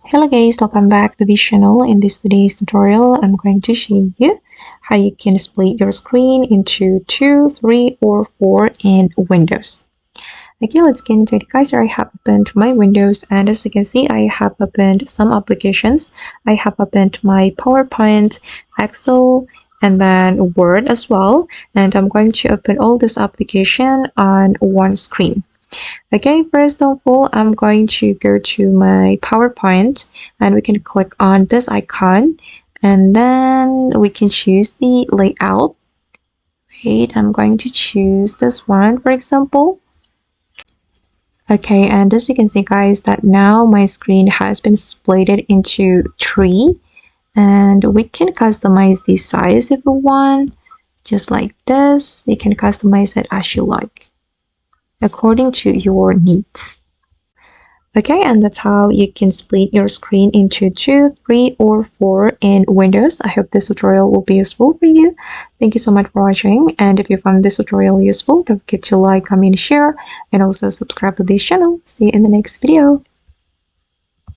Hello guys, welcome back to this channel. In today's tutorial, I'm going to show you how you can split your screen into 2, 3, or 4 in Windows. Okay, let's get into it guys. I have opened my Windows, and as you can see, I have opened some applications. I have opened my PowerPoint, Excel, and then Word as well. And I'm going to open all this application on one screen. Okay, first of all, I'm going to go to my PowerPoint and we can click on this icon and then we can choose the layout. Wait, I'm going to choose this one, for example. Okay, and as you can see, guys, that now my screen has been split into 3 and we can customize the size if we want, just like this. You can customize it as you like, according to your needs. Okay, and that's how you can split your screen into 2, 3, or 4 in Windows. I hope this tutorial will be useful for you. Thank you so much for watching. And if you found this tutorial useful, don't forget to like, comment, share, and also subscribe to this channel. See you in the next video.